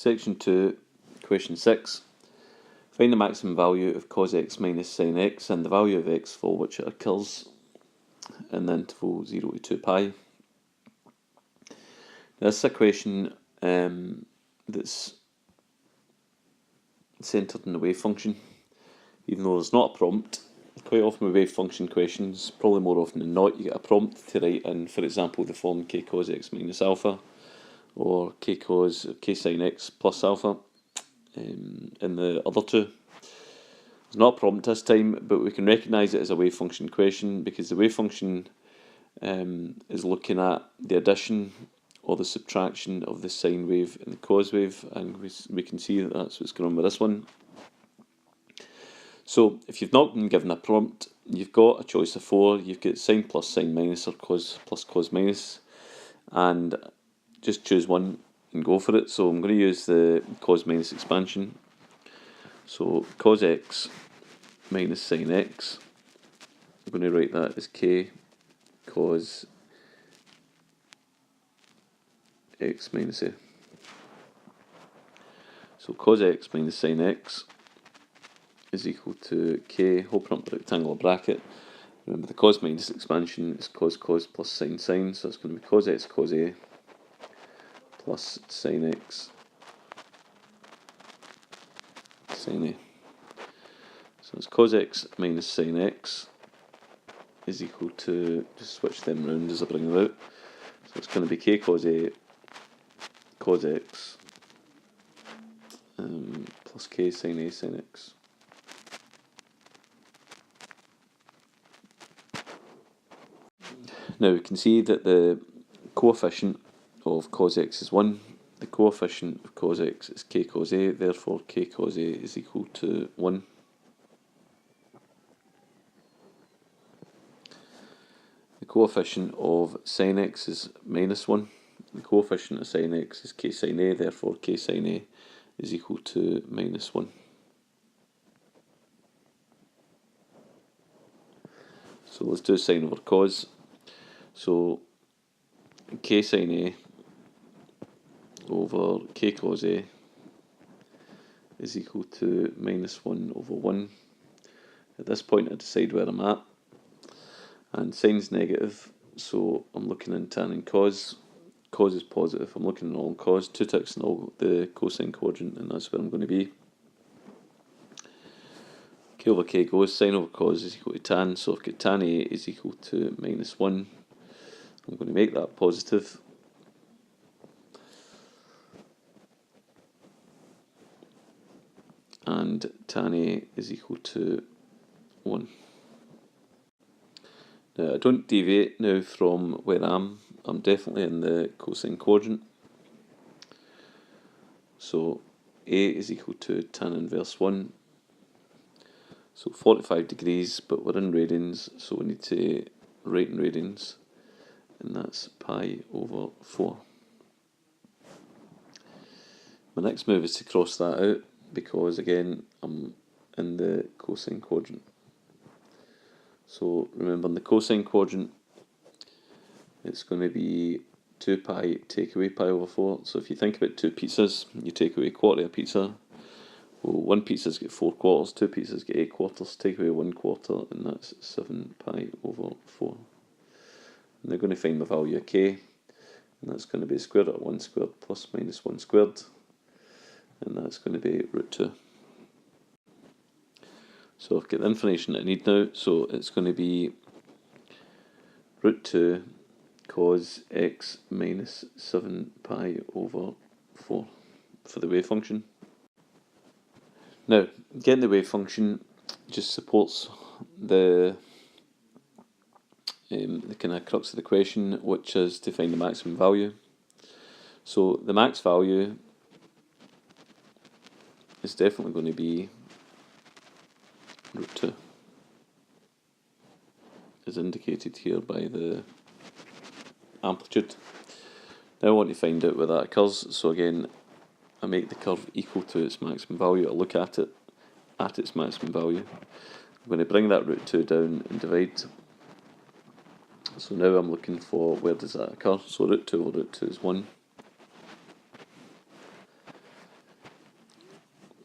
Section 2, question 6. Find the maximum value of cos x minus sin x and the value of x for which it occurs in the interval 0 to 2 pi. Now, this is a question that's centred in the wave function. Even though there's not a prompt, quite often with wave function questions, probably more often than not, you get a prompt to write in, for example, the form k cos x minus alpha or k sin x plus alpha. In the other two, there's not a prompt this time, but we can recognise it as a wave function question because the wave function is looking at the addition or the subtraction of the sine wave and the cos wave, and we can see that that's what's going on with this one. So if you've not been given a prompt, you've got a choice of 4. You've got sine plus sine minus or cos plus cos minus, and just choose one and go for it. So I'm going to use the cos minus expansion. So cos x minus sin x, I'm going to write that as k cos x minus a. So cos x minus sin x is equal to k, open up the rectangular bracket. Remember the cos minus expansion is cos plus sin, so it's going to be cos x cos a plus sin x sin a. So it's cos x minus sin x is equal to, just switch them round as I bring them out, so it's going to be k cos a cos x plus k sin a sin x. Now we can see that the coefficient of cos x is 1, the coefficient of cos x is k cos a, therefore k cos a is equal to 1. The coefficient of sin x is minus 1, the coefficient of sin x is k sin a, therefore k sin a is equal to minus 1. So let's do sine over cos. So k sin a over k cos a is equal to minus 1 over 1. At this point I decide where I'm at, and sine's negative, so I'm looking in tan and cos. Cos is positive, I'm looking in all cos, 2 ticks in all the cosine quadrant, and that's where I'm going to be. K over k goes, sine over cos is equal to tan, so I've got tan a is equal to minus 1. I'm going to make that positive. And tan a is equal to 1. Now I don't deviate now from where I'm definitely in the cosine quadrant. So a is equal to tan inverse 1. So 45 degrees, but we're in radians, so we need to write in radians, and that's pi over 4. My next move is to cross that out, because again I'm in the cosine quadrant. So remember, in the cosine quadrant it's going to be 2 pi take away pi over 4. So if you think about 2 pizzas, you take away a quarter of a pizza. Well, 1 pizza's got 4 quarters, 2 pizzas get 8 quarters, take away 1 quarter, and that's 7 pi over 4. And they're going to find the value of k, and that's going to be square root of 1 squared plus minus 1 squared, and that's going to be root 2. So I've got the information that I need now, so it's going to be root 2 cos x minus 7 pi over 4 for the wave function. Now, getting the wave function just supports the kind of crux of the question, which is to find the maximum value. So the max value is definitely going to be root 2, as indicated here by the amplitude. Now I want to find out where that occurs, so again I make the curve equal to its maximum value. I look at it at its maximum value. I'm going to bring that root 2 down and divide. So now I'm looking for where does that occur. So root 2 over root 2 is 1.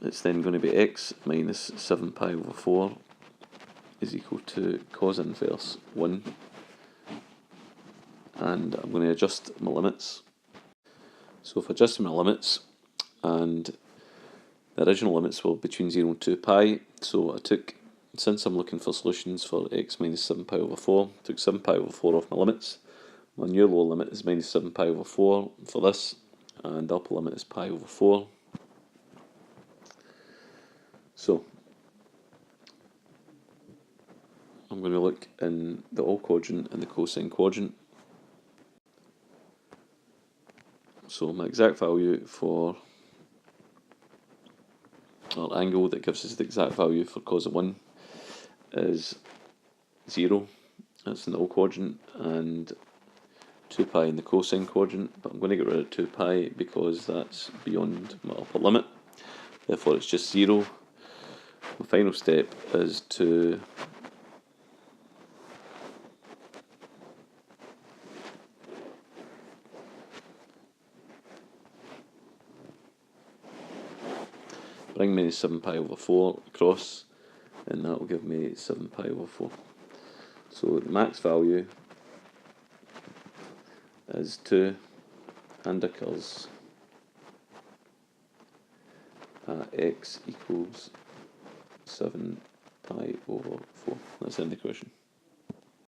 it's then going to be x minus 7 pi over 4 is equal to cos inverse 1. And I'm going to adjust my limits. So if I adjust my limits, and the original limits were between 0 and 2 pi, so I took, since I'm looking for solutions for x minus 7 pi over 4, took 7 pi over 4 off my limits. My new lower limit is minus 7 pi over 4 for this, and the upper limit is pi over 4. So I'm going to look in the all quadrant and the cosine quadrant. So my exact value for our angle that gives us the exact value for cos of 1 is 0. That's in the all quadrant, and 2 pi in the cosine quadrant, but I'm going to get rid of 2 pi because that's beyond my upper limit. Therefore it's just 0. My final step is to bring minus 7 pi over 4 across, and that will give me 7 pi over 4. So the max value is 2 and occurs at x equals 7 pi over 4. That's the end of the question.